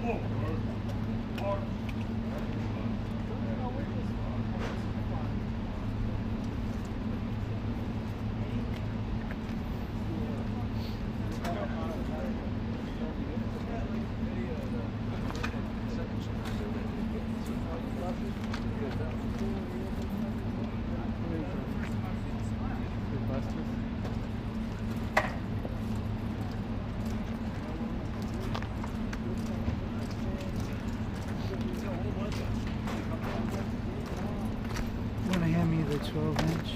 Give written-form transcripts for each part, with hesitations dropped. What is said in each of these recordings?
Want to hand me the 12-inch?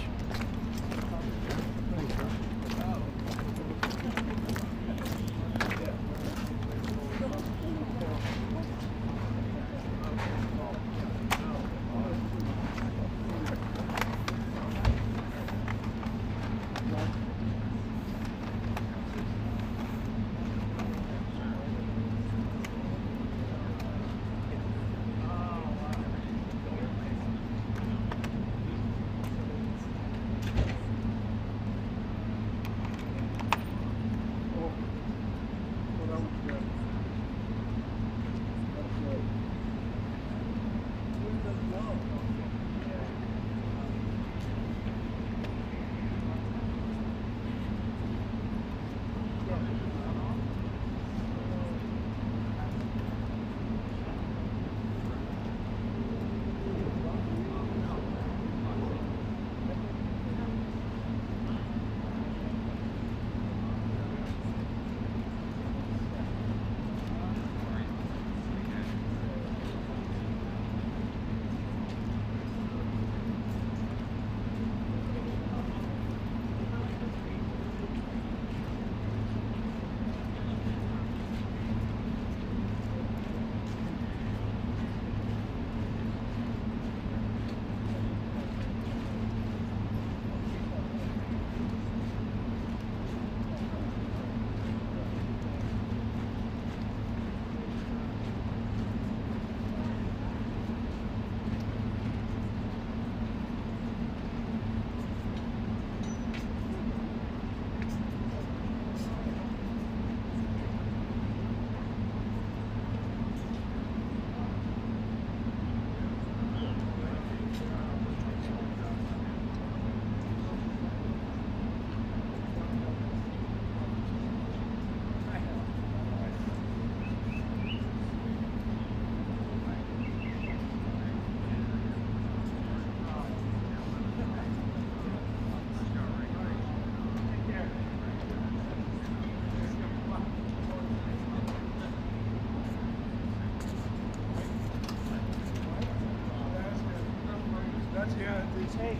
Hey,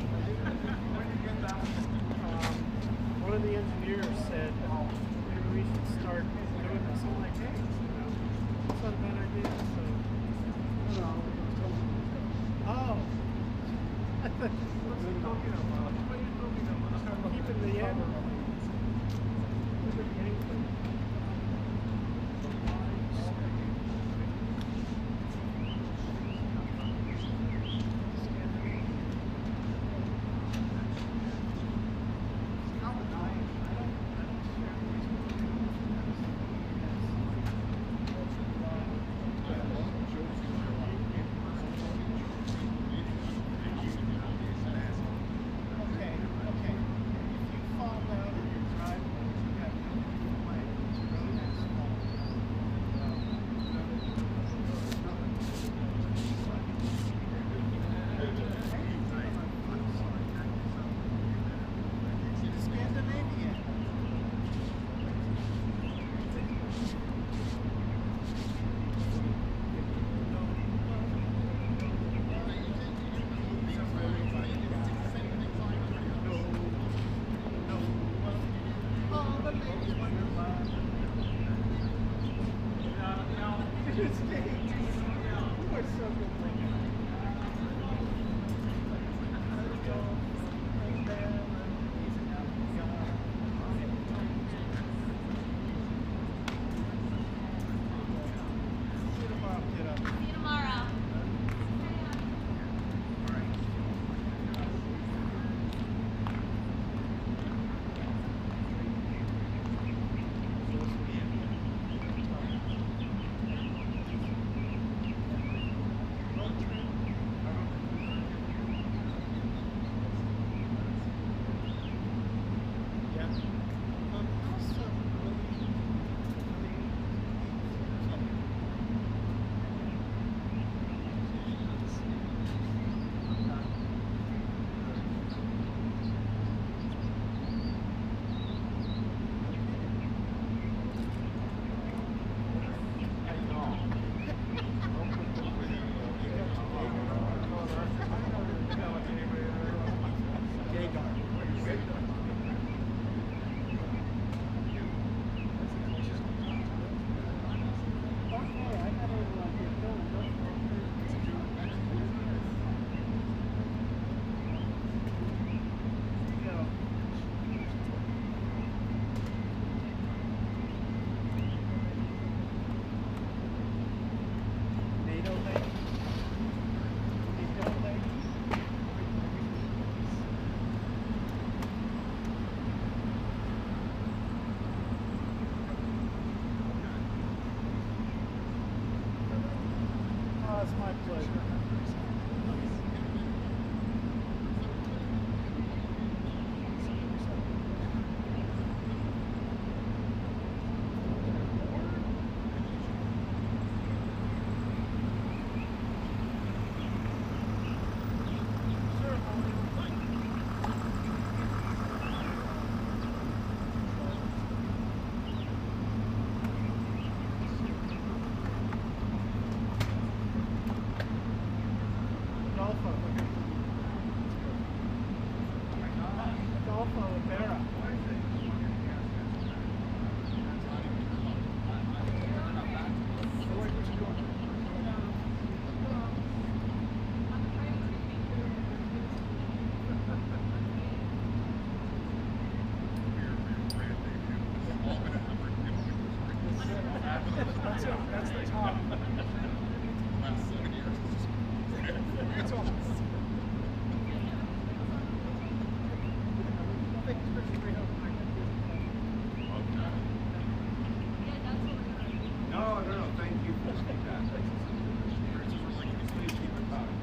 one of the engineers said maybe we should start doing this. I'm like, hey, that's not a bad idea. So, oh, what are you talking about? What are you talking about? Keeping the hammer. hill lady. The hill lady. Oh, it's my pleasure. That's the top. Last 7 years. That's all. No, thank you for that. Please keep it coming.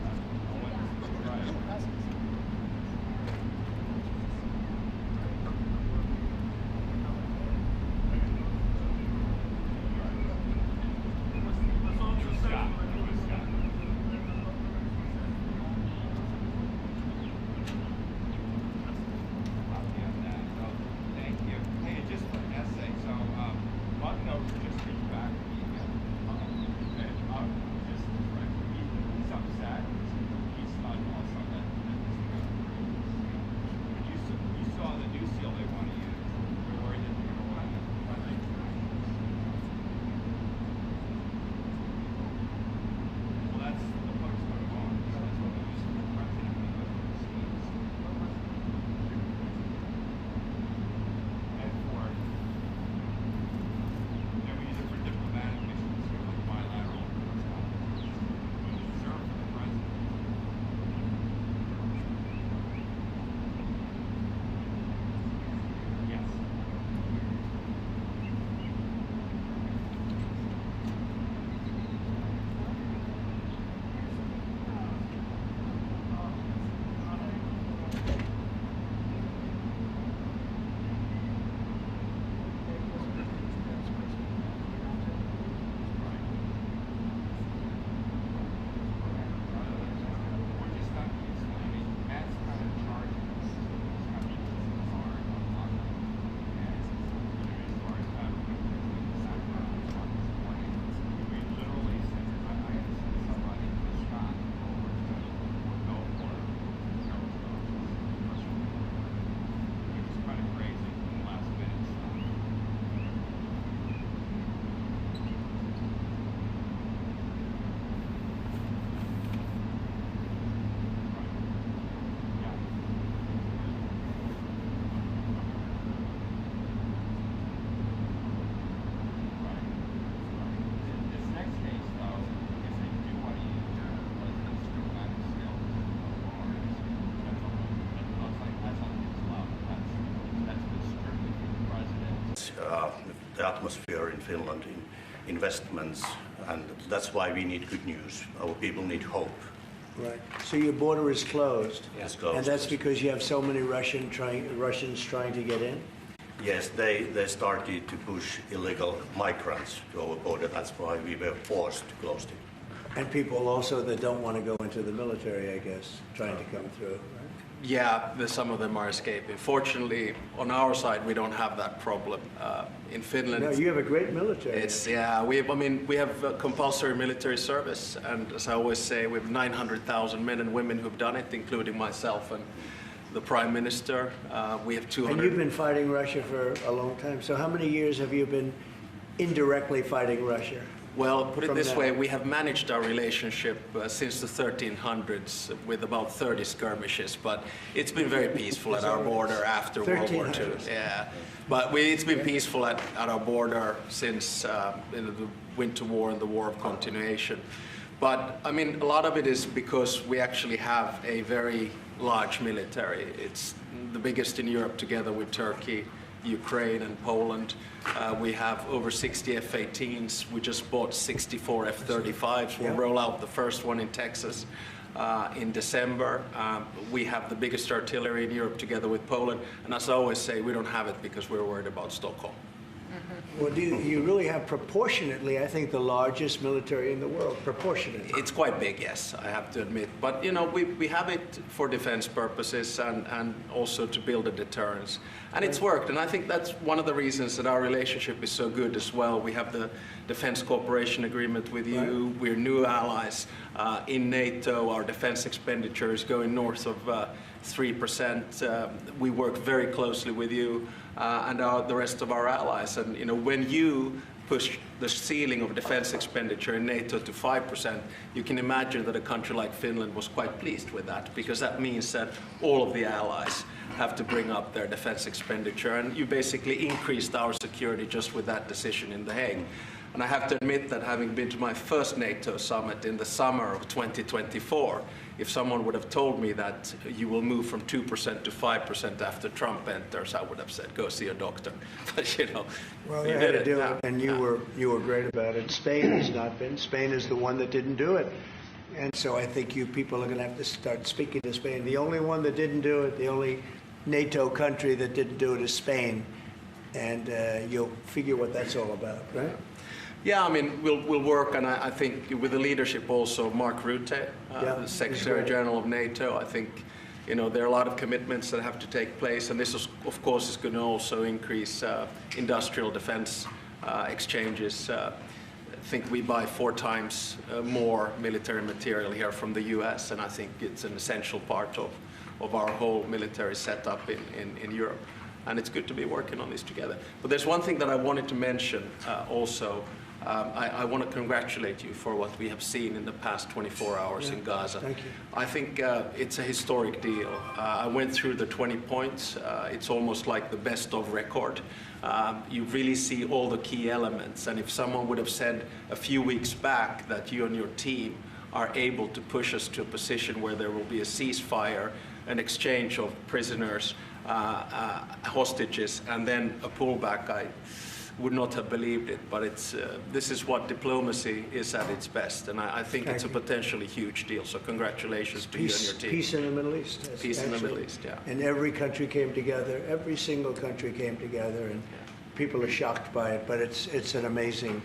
The atmosphere in Finland in investments, and that's why we need good news. Our people need hope. Right. So your border is closed. It's closed. And that's because you have so many Russians trying to get in? Yes, they started to push illegal migrants to our border. That's why we were forced to close it. And people also that don't want to go into the military, I guess, trying to come through. Yeah, some of them are escaping. Fortunately, on our side, we don't have that problem. In Finland, No, you have a great military. we have compulsory military service, and as I always say, we have 900,000 men and women who've done it, including myself and the Prime Minister. We have 200. And you've been fighting Russia for a long time. So how many years have you been indirectly fighting Russia? Well, put it this way, we have managed our relationship since the 1300s with about 30 skirmishes, but it's been very peaceful at our border after World War II. Yeah, but it's been peaceful at our border since the Winter War and the War of Continuation. But I mean, a lot of it is because we actually have a very large military. It's the biggest in Europe together with Turkey, Ukraine and Poland. We have over 60 F-18s. We just bought 64 F-35s. We'll roll out the first one in Texas in December. We have the biggest artillery in Europe together with Poland. And as I always say, we don't have it because we're worried about Stockholm. Well, you really have proportionately, I think, the largest military in the world, proportionately. It's quite big, yes, I have to admit. But, you know, we have it for defense purposes and also to build a deterrence. And it's worked, and I think that's one of the reasons that our relationship is so good as well. We have the Defense Cooperation Agreement with you. Right. We're new allies in NATO. Our defense expenditure is going north of 3%. We work very closely with you and the rest of our allies. And you know, when you push the ceiling of defense expenditure in NATO to 5%, you can imagine that a country like Finland was quite pleased with that, because that means that all of the allies have to bring up their defense expenditure, and you basically increased our security just with that decision in The Hague. And I have to admit that, having been to my first NATO summit in the summer of 2024, if someone would have told me that you will move from 2% to 5% after Trump enters, I would have said, go see a doctor. But you know, well, they had to do it, and you were great about it. Spain has not been. Spain is the one that didn't do it. And so I think you people are going to have to start speaking to Spain. The only one that didn't do it, the only NATO country that didn't do it is Spain. And you'll figure what that's all about, right? Yeah, I mean, we'll work, and I think with the leadership also, Mark Rutte, the Secretary General of NATO, I think, you know, there are a lot of commitments that have to take place, and this, of course, is going to also increase industrial defense exchanges. I think we buy 4 times more military material here from the US, and I think it's an essential part of our whole military setup in Europe. And it's good to be working on this together. But there's one thing that I wanted to mention also. I want to congratulate you for what we have seen in the past 24 hours in Gaza. Thank you. I think it's a historic deal. I went through the 20 points. It's almost like the best of record. You really see all the key elements. And if someone would have said a few weeks back that you and your team are able to push us to a position where there will be a ceasefire, an exchange of prisoners, hostages, and then a pullback, I would not have believed it. But it's this is what diplomacy is at its best, and I think it's a potentially huge deal. So congratulations to you and your team. Peace in the Middle East. Peace in the Middle East, yeah. And every country came together. Every single country came together, and people are shocked by it. But it's an amazing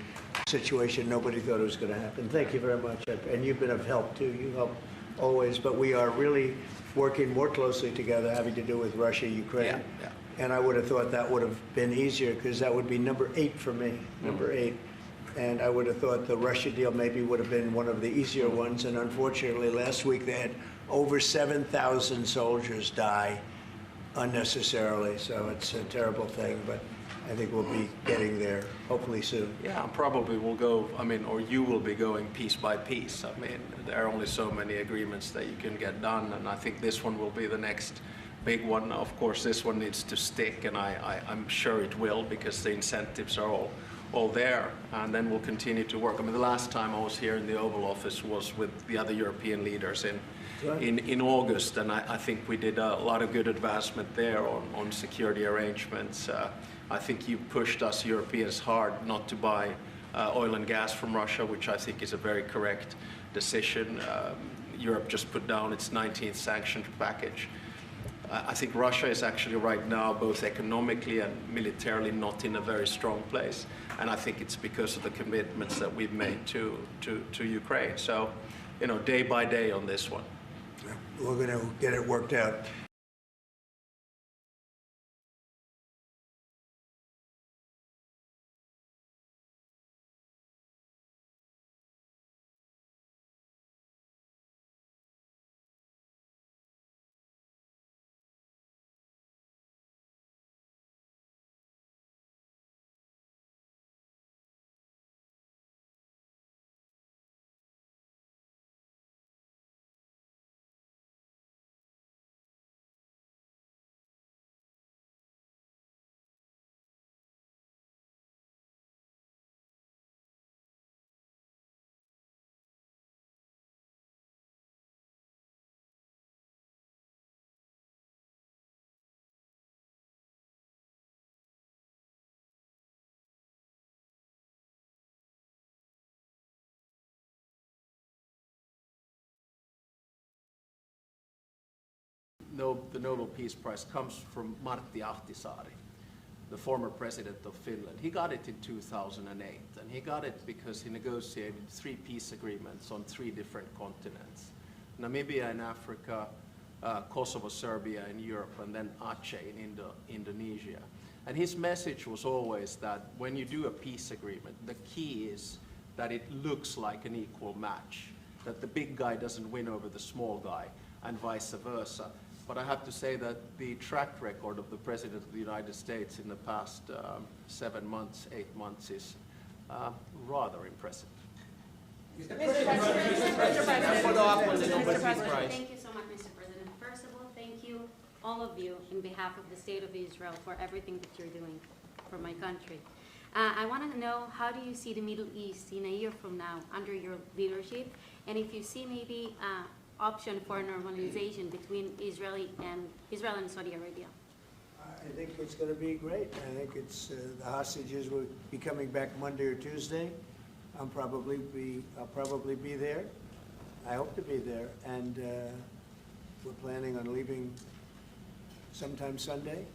situation. Nobody thought it was going to happen. Thank you very much, and you've been of help too. You help always, but we are really working more closely together, having to do with Russia, Ukraine. Yeah. And I would have thought that would have been easier, because that would be number 8 for me, number 8. And I would have thought the Russia deal maybe would have been one of the easier ones. And unfortunately, last week they had over 7,000 soldiers die unnecessarily. So it's a terrible thing, but I think we'll be getting there hopefully soon. Yeah, probably we'll go, I mean, or you will be going piece by piece. I mean, there are only so many agreements that you can get done, and I think this one will be the next big one. Of course, this one needs to stick, and I'm sure it will, because the incentives are all there, and then we'll continue to work. I mean, the last time I was here in the Oval Office was with the other European leaders in August, and I think we did a lot of good advancement there on security arrangements. I think you pushed us Europeans hard not to buy oil and gas from Russia, which I think is a very correct decision. Europe just put down its 19th sanctions package. I think Russia is actually right now, both economically and militarily, not in a very strong place. And I think it's because of the commitments that we've made to Ukraine. So, you know, day by day on this one. We're going to get it worked out. the Nobel Peace Prize comes from Martti Ahtisaari, the former president of Finland. He got it in 2008, and he got it because he negotiated 3 peace agreements on 3 different continents. Namibia in Africa, Kosovo, Serbia in Europe, and then Aceh in Indonesia. And his message was always that when you do a peace agreement, the key is that it looks like an equal match, that the big guy doesn't win over the small guy, and vice versa. But I have to say that the track record of the President of the United States in the past 7 months, 8 months is rather impressive. Mr. President, follow up on the Nobel Peace Prize. Thank you so much, Mr. President. First of all, thank you, all of you, in behalf of the State of Israel, for everything that you're doing for my country. I want to know, how do you see the Middle East in a year from now under your leadership? And if you see maybe option for normalization between Israel and Saudi Arabia? I think it's going to be great. I think it's the hostages will be coming back Monday or Tuesday. I'll probably be there. I hope to be there, and we're planning on leaving sometime Sunday,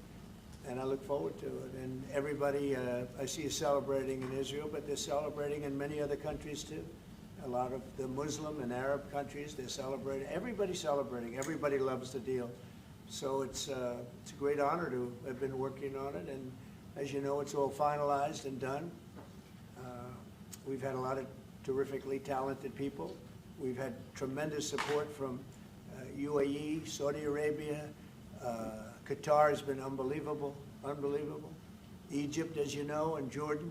and I look forward to it. And everybody I see is celebrating in Israel, but they're celebrating in many other countries too. A lot of the Muslim and Arab countries, they're celebrating. Everybody's celebrating. Everybody loves the deal. So it's a great honor to have been working on it. And as you know, it's all finalized and done. We've had a lot of terrifically talented people. We've had tremendous support from UAE, Saudi Arabia. Qatar has been unbelievable. Egypt, as you know, and Jordan.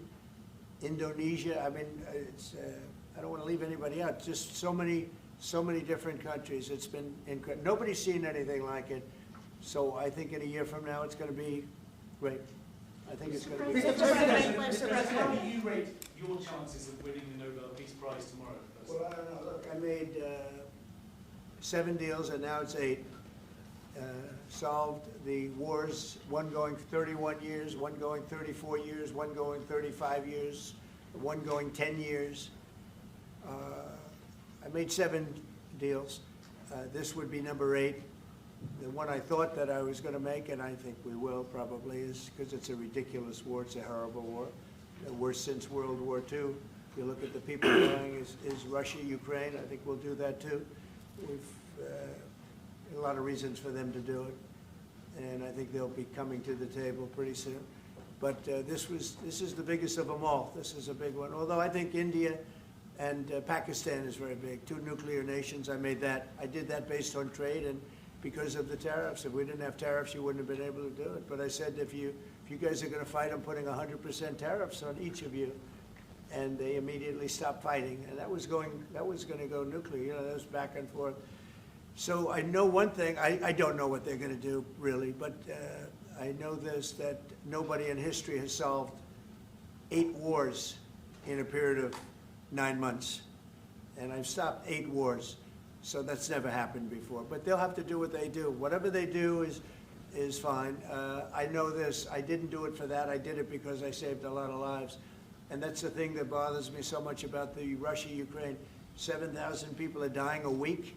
Indonesia, I mean, it's... I don't want to leave anybody out. Just so many different countries. It's been incredible. Nobody's seen anything like it. So I think in a year from now, it's going to be great. I think it's going to be. Mr. President, Mr. President, how do you rate your chances of winning the Nobel Peace Prize tomorrow? Well, I don't know. Look, I made 7 deals, and now it's 8. Solved the wars, one going 31 years, one going 34 years, one going 35 years, one going 10 years. I made 7 deals. This would be number 8. The one I thought that I was going to make, and I think we will probably, is because it's a ridiculous war. It's a horrible war. The worst since World War II. If you look at the people dying, is Russia, Ukraine. I think we'll do that too. We've a lot of reasons for them to do it, and I think they'll be coming to the table pretty soon. But this is the biggest of them all. This is a big one. Although I think India and Pakistan is very big. 2 nuclear nations. I did that based on trade and because of the tariffs. If we didn't have tariffs, you wouldn't have been able to do it. But I said, if you guys are going to fight, I'm putting 100% tariffs on each of you. And they immediately stopped fighting. And that was going to go nuclear. You know, that was back and forth. So I know one thing. I don't know what they're going to do really, but I know this, that nobody in history has solved 8 wars in a period of 9 months. And I've stopped 8 wars. So that's never happened before. But they'll have to do what they do. Whatever they do is fine. I know this. I didn't do it for that. I did it because I saved a lot of lives. And that's the thing that bothers me so much about the Russia-Ukraine. 7,000 people are dying a week.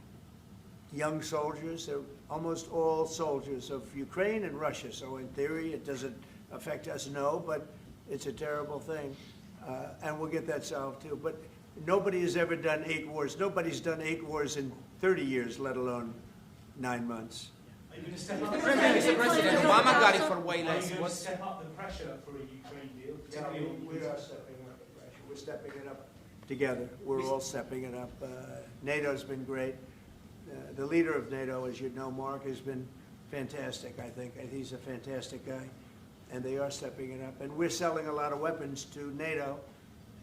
Young soldiers. They're almost all soldiers of Ukraine and Russia. So in theory, it doesn't affect us, no, but it's a terrible thing. And we'll get that solved too. But nobody has ever done 8 wars. Nobody's done 8 wars in 30 years, let alone 9 months. Are you going to step up? Mr. President, Obama got it for way Are less. you going to step up the pressure for a Ukraine deal? Yeah, particularly on we are stepping up the pressure. We're stepping it up together. We're all stepping it up. NATO's been great. The leader of NATO, as you know, Mark, has been fantastic, I think. He's a fantastic guy. And they are stepping it up. And we're selling a lot of weapons to NATO.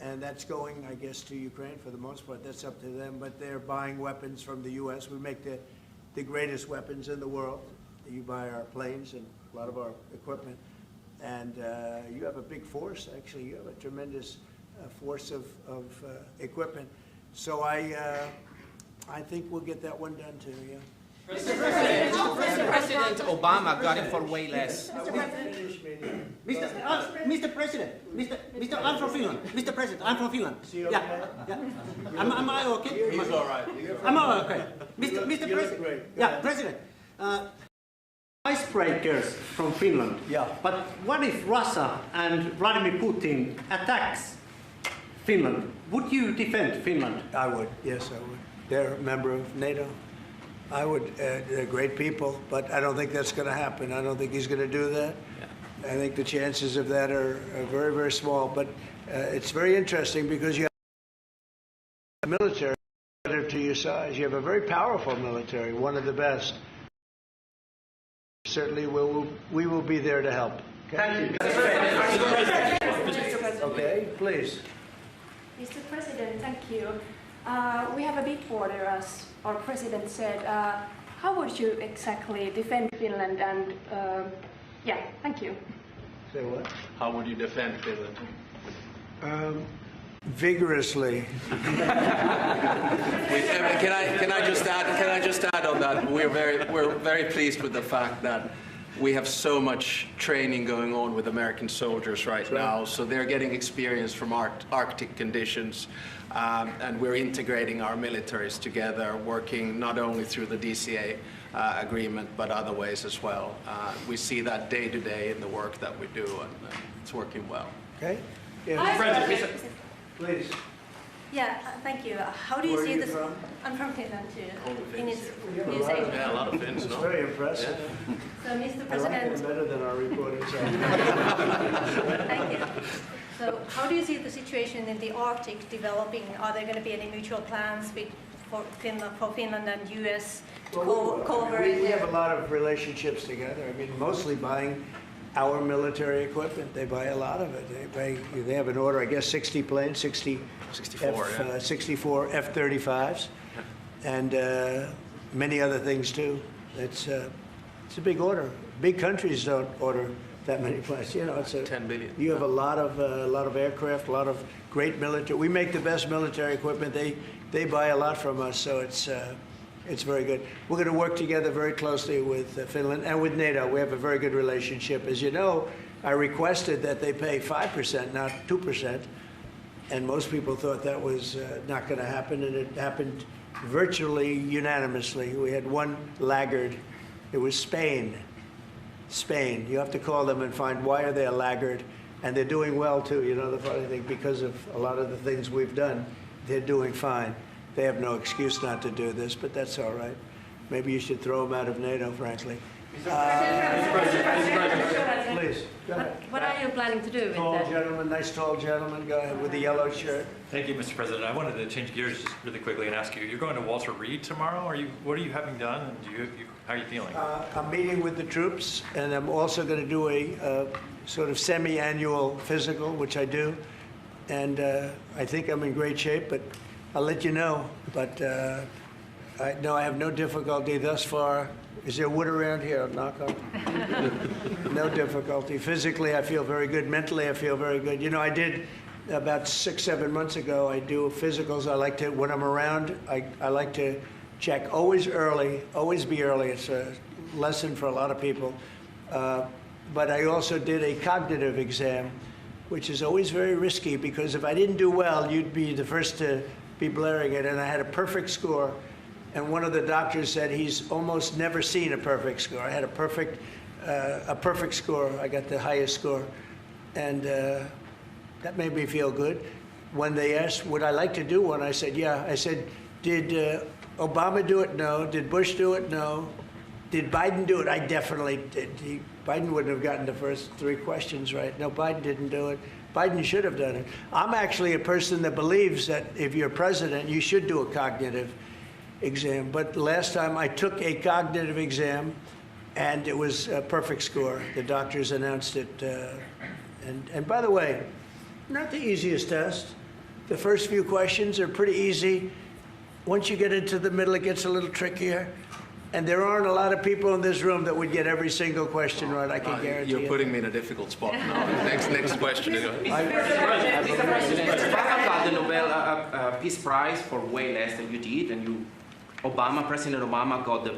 And that's going, I guess, to Ukraine for the most part. That's up to them. But they're buying weapons from the U.S. We make the greatest weapons in the world. You buy our planes and a lot of our equipment. And you have a big force, actually. You have a tremendous force of equipment. So I think we'll get that one done too, yeah. Mr. President, Obama got it for way less. Mr. President, Mr. President, I'm from Finland. Mr. President, I'm from Finland. Yeah. Am I okay? He's all right. I'm all okay. Mr. You look President. great. Yeah, President. icebreakers from Finland. Yeah. But what if Russia and Vladimir Putin attacks Finland? Would you defend Finland? I would, yes, I would. They're a member of NATO. I would. They're great people, but I don't think that's going to happen. I don't think he's going to do that. I think the chances of that are very, very small. But it's very interesting because you have a military relative to your size. You have a very powerful military, one of the best. Certainly, we will be there to help. Okay? Okay, please. Mr. President, thank you. We have a big border, as our president said. How would you exactly defend Finland? And yeah, thank you. Say what? How would you defend Finland? Vigorously. Can I just add on that? We're very pleased with the fact that we have so much training going on with American soldiers right now, so they're getting experience from Arctic conditions, and we're integrating our militaries together, working not only through the DCA agreement, but other ways as well. We see that day to day in the work that we do, and it's working well. Okay? Yeah. Please. Yeah, thank you. How do you Where are see you this? from? I'm from Finland too. In its Yeah, a lot of Finns, It's no? very impressive. So, Mr. I like President, it better than our reporters. thank you. So, how do you see the situation in the Arctic developing? Are there going to be any mutual plans for Finland and U.S. to cooperate We there? have a lot of relationships together. I mean, mostly buying our military equipment. They buy a lot of it. They have an order, I guess, 60 planes, 64 F-35s, and many other things too. It's a big order. Big countries don't order that many planes. You know, it's 10 billion. You have a lot of aircraft, a lot of great military. We make the best military equipment. They buy a lot from us, so it's very good. We're going to work together very closely with Finland and with NATO. We have a very good relationship. As you know, I requested that they pay 5%, not 2%, and most people thought that was not going to happen, and it happened virtually unanimously. We had one laggard. It was Spain. Spain. You have to call them and find why are they a laggard, and they're doing well too. You know, the funny thing, because of a lot of the things we've done, they're doing fine. They have no excuse not to do this, but that's all right. Maybe you should throw them out of NATO, frankly. Please, go ahead. What are you planning to do with Tall that? gentleman, nice tall gentleman, go ahead, with the yellow shirt. Thank you, Mr. President. I wanted to change gears just really quickly and ask you, you're going to Walter Reed tomorrow? What are you having done, and how are you feeling? I'm meeting with the troops, and I'm also going to do a sort of semi-annual physical, which I do. And I think I'm in great shape, but I'll let you know. But I have no difficulty thus far. Is there wood around here? I'll knock on. No difficulty. Physically, I feel very good. Mentally, I feel very good. You know, I did about 6-7 months ago. I do physicals. I like to, when I'm around, I like to check always early, always be early. It's a lesson for a lot of people. But I also did a cognitive exam, which is always very risky because if I didn't do well, you'd be the first to be blaring it. And I had a perfect score. And one of the doctors said he's almost never seen a perfect score. I had a perfect score. I got the highest score. And that made me feel good. When they asked, would I like to do one, I said, yeah. I said, did Obama do it? No. Did Bush do it? No. Did Biden do it? I definitely did. Biden wouldn't have gotten the first 3 questions right. No, Biden didn't do it. Biden should have done it. I'm actually a person that believes that if you're president, you should do a cognitive exam. But last time I took a cognitive exam, and it was a perfect score. The doctors announced it. And by the way, not the easiest test. The first few questions are pretty easy. Once you get into the middle, it gets a little trickier. And there aren't a lot of people in this room that would get every single question right, I can guarantee you. You're putting me in a difficult spot now. Next question. Mr. President, Obama got the Nobel Peace Prize for way less than you did, and President Obama got the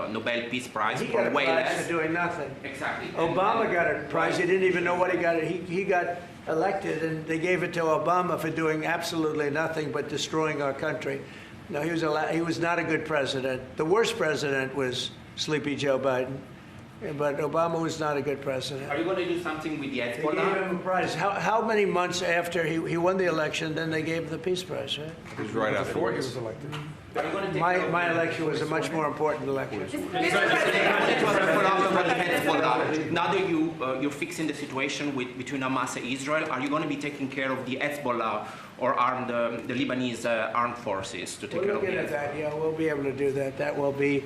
Nobel Peace Prize for way less. He got a prize for doing nothing. Exactly. Obama got a prize. He didn't even know what he got. He got elected, and they gave it to Obama for doing absolutely nothing but destroying our country. No, he was not a good president. The worst president was Sleepy Joe Biden. But Obama was not a good president. Are you going to do something with the They gave Hezbollah? him a prize. How many months after he won the election, then they gave him the Peace Prize, right? It was right before he was elected. Are you going to take care of My election was a much more important election. Let's follow up on the Hezbollah. Now that you're fixing the situation between Hamas and Israel, are you going to be taking care of the Hezbollah or the Lebanese armed forces to take We're care of looking at that, yeah, we'll be able to do that. That will be,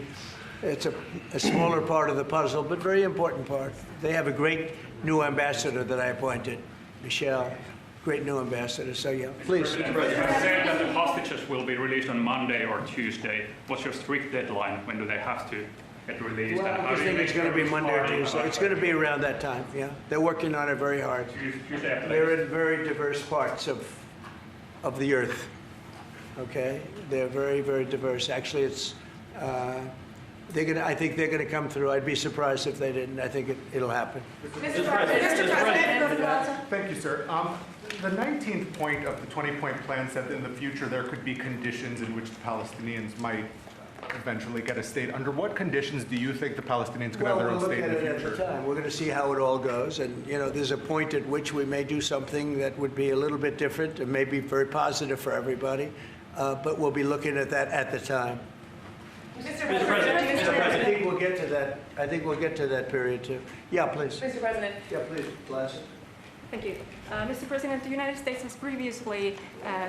it's a smaller part of the puzzle, but very important part. They have a great new ambassador that I appointed, Michelle, great new ambassador, so yeah, please. Mr. President, you said that the hostages will be released on Monday or Tuesday. What's your strict deadline? When do they have to get released? Well, And how I do you think make it's going to be sure Monday or party- Tuesday. It's going to be around that time, yeah. They're working on it very hard. Tuesday after They're in very diverse parts of the earth, okay? They're very, very diverse. Actually, it's, I think they're going to come through. I'd be surprised if they didn't. I think it'll happen. Mr. President. Thank you, sir. The 19th point of the 20-point plan said that in the future there could be conditions in which the Palestinians might eventually get a state. Under what conditions do you think the Palestinians could have their own We'll look state at in it the at the future? time. We're going to see how it all goes. And, you know, there's a point at which we may do something that would be a little bit different and may be very positive for everybody. But we'll be looking at that at the time. Mr. President. I think we'll get to that. I think we'll get to that period too. Yeah, please. Mr. President. Yeah, please. Last. Thank you. Mr. President, the United States has previously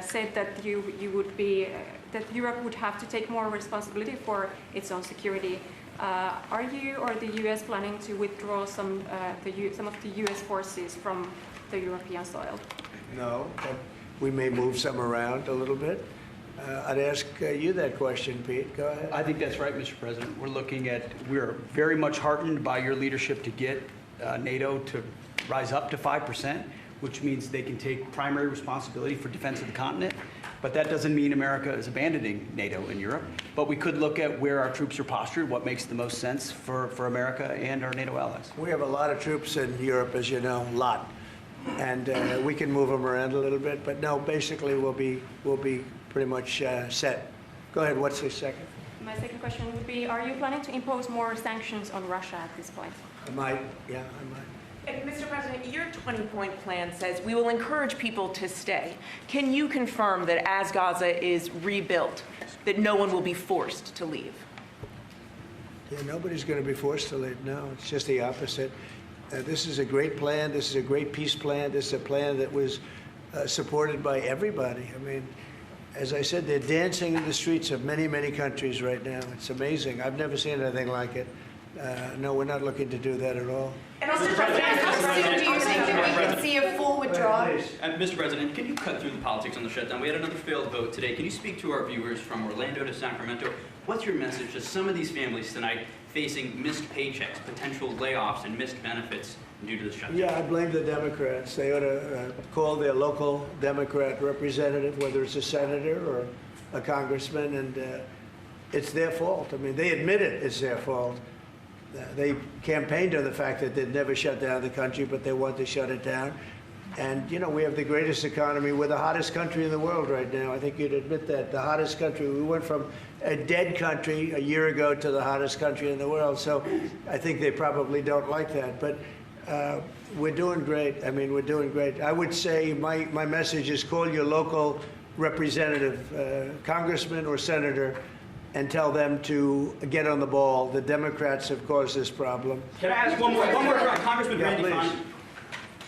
said that you would be, that Europe would have to take more responsibility for its own security. Are you or the U.S. planning to withdraw some of the U.S. forces from the European soil? No, but we may move some around a little bit. I'd ask you that question, Pete. Go ahead. I think that's right, Mr. President. We're very much heartened by your leadership to get NATO to rise up to 5%, which means they can take primary responsibility for defense of the continent. But that doesn't mean America is abandoning NATO in Europe. But we could look at where our troops are postured, what makes the most sense for America and our NATO allies. We have a lot of troops in Europe, as you know, a lot. And we can move them around a little bit. But no, basically we'll be pretty much set. Go ahead, what's the second? My second question would be, are you planning to impose more sanctions on Russia at this point? I might, yeah, I might. And Mr. President, your 20-point plan says we will encourage people to stay. Can you confirm that as Gaza is rebuilt, that no one will be forced to leave? Yeah, nobody's going to be forced to leave. No, it's just the opposite. This is a great plan. This is a great peace plan. This is a plan that was supported by everybody. I mean, as I said, they're dancing in the streets of many, many countries right now. It's amazing. I've never seen anything like it. No, we're not looking to do that at all. And Mr. President, how soon do you think that we can see a full withdrawal? Mr. President, can you cut through the politics on the shutdown? We had another failed vote today. Can you speak to our viewers from Orlando to Sacramento? What's your message to some of these families tonight facing missed paychecks, potential layoffs, and missed benefits due to the shutdown? Yeah, I blame the Democrats. They ought to call their local Democrat representative, whether it's a senator or a congressman, and it's their fault. I mean, they admit it's their fault. They campaigned on the fact that they'd never shut down the country, but they want to shut it down. And, you know, we have the greatest economy. We're the hottest country in the world right now. I think you'd admit that. The hottest country. We went from a dead country a year ago to the hottest country in the world. So I think they probably don't like that. But we're doing great. I mean, we're doing great. I would say my message is call your local representative, congressman or senator, and tell them to get on the ball. The Democrats have caused this problem. Can I ask one more Congressman Yeah, Randy please. Fine?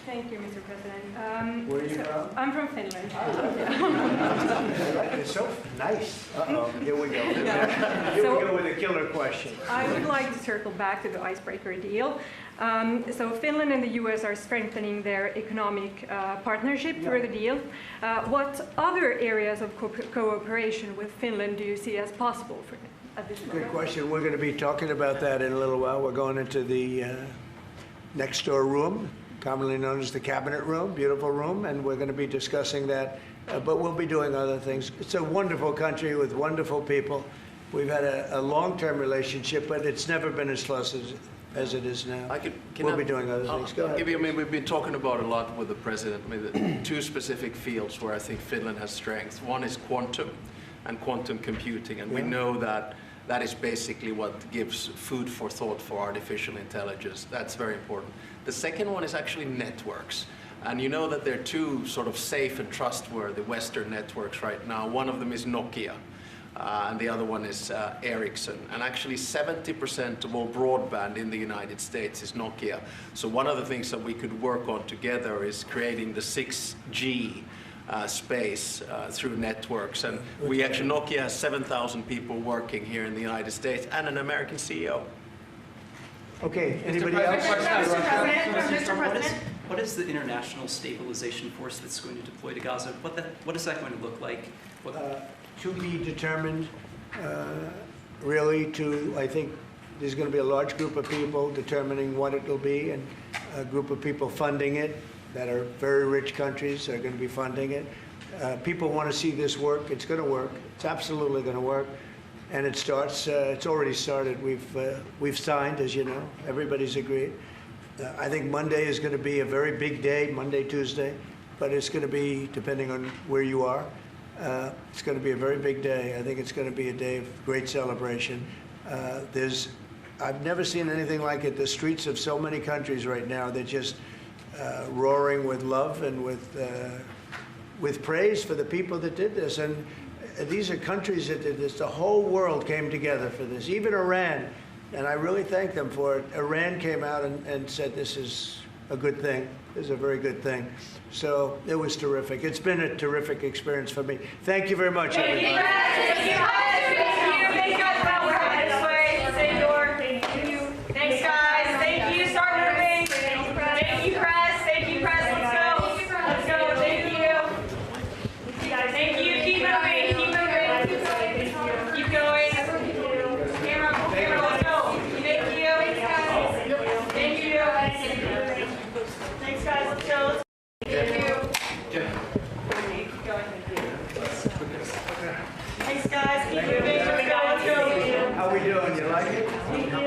Thank you, Mr. President. Where are you from? I'm from Finland. It's so nice. Uh-oh, here we go. Here we go with a killer question. I would like to circle back to the icebreaker deal. So Finland and the U.S. are strengthening their economic partnership through the deal. What other areas of cooperation with Finland do you see as possible at this moment? Good question. We're going to be talking about that in a little while. We're going into the next door room, commonly known as the cabinet room, beautiful room, and we're going to be discussing that. But we'll be doing other things. It's a wonderful country with wonderful people. We've had a long-term relationship, but it's never been as close as it is now. We'll be doing other things. Go ahead. I mean, we've been talking about a lot with the president. I mean, the two specific fields where I think Finland has strength. One is quantum and quantum computing, and we know that That is basically what gives food for thought for artificial intelligence. That's very important. The second one is actually networks. And you know that there are two sort of safe and trustworthy Western networks right now. One of them is Nokia, and the other one is Ericsson. And actually 70% of all broadband in the United States is Nokia. So one of the things that we could work on together is creating the 6G space through networks. And we actually, Nokia has 7,000 people working here in the United States and an American CEO. Okay, anybody else? Mr. President. What is the international stabilization force that's going to deploy to Gaza? What is that going to look like? To be determined, really, I think there's going to be a large group of people determining what it will be, and a group of people funding it that are very rich countries are going to be funding it. People want to see this work. It's going to work. It's absolutely going to work. And it starts, it's already started. We've signed, as you know. Everybody's agreed. I think Monday is going to be a very big day, Monday, Tuesday, but it's going to be, depending on where you are, it's going to be a very big day. I think it's going to be a day of great celebration. I've never seen anything like it. The streets of so many countries right now, they're just roaring with love and with praise for the people that did this. And these are countries that did this. The whole world came together for this, even Iran. And I really thank them for it. Iran came out and said this is a good thing. This is a very good thing. So it was terrific. It's been a terrific experience for me. Thank you very much, everybody. Thank you guys. We're having this way. Senor. Thank you. Thanks, guys. Thank you. Start moving. Thank you, press. Thank you, press. Let's go. Let's go. Thank you. Thank you. Keep moving. Keep moving. Keep going. Camera, let's go. Thank you. Thank you. Thanks, guys. Let's go. Thank you. Keep going. Thanks, guys. Keep moving. Let's go. Let's go. How are we doing? You like it? Thank you.